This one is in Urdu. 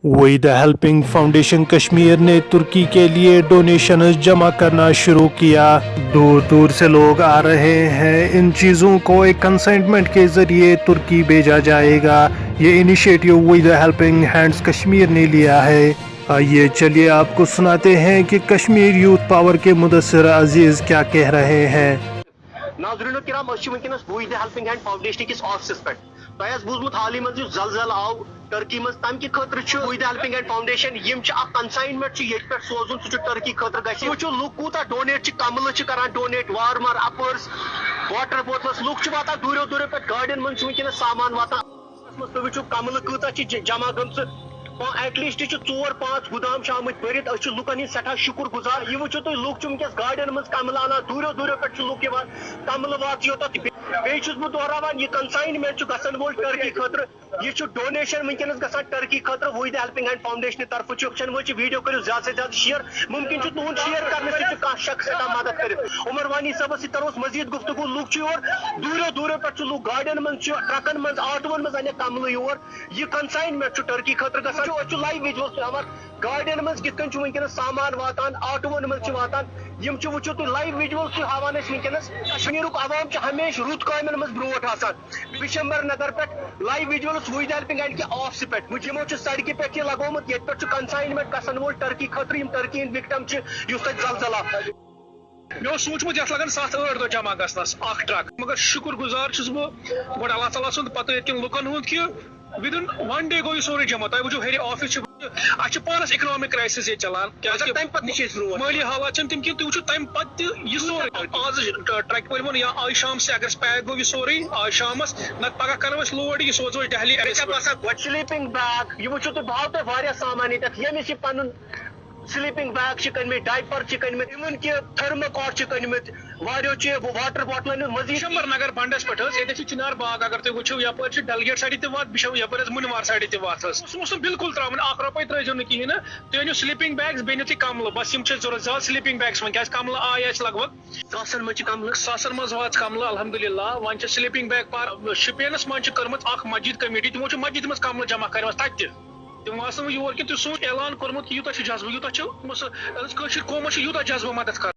وحیدہ ہیلپنگ فاؤنڈیشن کشمیر نے ترکی کے لیے ڈونیشنز جمع کرنا شروع کیا۔ دور دور سے لوگ آ رہے ہیں، ان چیزوں کو ایک کنسائنمنٹ کے ذریعے ترکی بھیجا جائے گا۔ یہ initiative Waheeda helping hands Kashmir نے لیا ہے۔ آئیے چلیے آپ کو سناتے ہیں کہ کشمیر یوتھ پاور کے مدثر عزیز کیا کہہ رہے ہیں۔ ناظرین کرام ونکس وحیدہ ہیلپنگ ہینڈ فاؤنڈیشن کس آفسس پہ تہ بوزمت حالی مز زلزل آو ٹرکی مز تم کہ خاطر Waheeda helping hand foundation M consignment یہ پہ سوزن سہ ٹرکی خاطر گھو لوگ کوتا ڈونیٹ کملہ کران ڈونیٹ وارمر اپرس واٹر بوتلس لوگ واتان دورو دورو پہ گاڑین من ونکس سامان واتان تھی وچو کملہ کتا جمع گمژ ایٹ لیسٹ 4-5 گودام آمت بھرت اچھے لکن ہند سٹھا شکر گزار یہ وچو تھی لوگ ونکس گاڑین من کمل انان دورو دورو پہ لوگ کمل وات یوتھ بیس بہ دہراوان یہ کنسائنمنٹ گھن وول ٹرکی خاطر یہ ڈونیشن ونکس گھان ٹرکی خاطر وحیدہ ہیلپنگ ہینڈ فاؤنڈیشن طرف وچن ویڈیو کرو زیادہ سے زیادہ شیئر ممکن تہد شیئر کرنے سے شخص مدد کر عمر وانی صاحب سی کرو مزید گفتگو لوگ دورو دورو پہ لوگ گاڑین من ٹرکن من آٹون من انے کمل یور یہ کنسائنمنٹ ٹرکی خاطر گھان لائیو ویجولس ہاوان گاڑین من کت کن ونکس سامان واتان آٹون من واتان یم وچو تھی لائیو ویجولس ہاوان ونکس کشمیر عوام ہمیشہ رت کامن من برو آسان بشمبر نگر پہ لائیو ویجولس وحیدہ ہیلپنگ ہینڈ کے آفس پہ یمو سڑکہ پہ یہ لگومت یہ پہ کنسائنمنٹ گھن وول ٹرکی خاطر ٹرکی ہند وکٹم اس تک زلزلہ مے سوچمت یہ لگن 7-8 دہ جمع گھنس اخ ٹرک مگر شکر گزار چھس بہ گۄڈٕ اللہ تعالیٰ سُنٛد پتہٕ ییٚتکٮ۪ن لُکن ہُنٛد کہ ودن 1 day گوٚو یہِ سورُے جمع تۄہہِ وٕچھو ہیٚرِ آفِس اَسہِ پانس اکنامک کرائسس یہ چلان تمہ پتہ مٲلی حالات چھنہٕ تِم کینٛہہ تُہۍ وٕچھو تمہِ پتہٕ تہِ یہِ سورُے آز ٹرکہِ وٲلۍ ووٚن یا آز شام سے اگر پیک گوٚو یہِ سورُے آز شامس نتہٕ پگہہ کرو أسۍ لوڈ یہِ سوزو أسۍ دہلی گۄڈٕ سلیپنگ بیگ یہ وچھو تھی بہو تہ واریاہ سامان ییٚتٮ۪تھ ییٚمِس یہِ پنُن سلیپنگ بیگ کٕنمٕتۍ ڈائپر کٕنمٕتۍ اِون کہ تھرموکاٹ کٕنمٕتۍ واریاہو واٹر بوٹلن مزید بشمبر نگر بنڈس پہ یہ چنار باغ اگر تھی وچو یپر ڈلگیٹ سائڈ تہ وات یپر منوار سائڈ تہ وات موسم بالکل تراؤن 1 رۄپیہِ ترٲیزو نہٕ کہین تُہۍ أنِو سلیپنگ بیگس بیٚیہِ أنِو تُہۍ کملہٕ بس یم ضرورت زیادٕ سلیپنگ بیگس وۄنۍ کیازِ کملہٕ آیہِ اَسہِ لگ بگ ساسن منٛز کملہٕ ساسن منٛز وات کملہٕ الحمدللہ وۄنۍ چھِ سلیپنگ بیگ پار شُپینس منٛز چھِ کٔرمٕژ اکھ مسجد کمیٹی تِمو چھِ مسجد منٛز کملہٕ جمع کٔرمٕژ تتہِ تہِ تم آسن یور کہ تُہۍ سوٗنچ اعلان کوٚرمُت کہ یوٗتاہ چھُ جذبہٕ یوٗتاہ چھُ کٲشِر قومس چھُ یوٗتاہ جذبہٕ مدد کر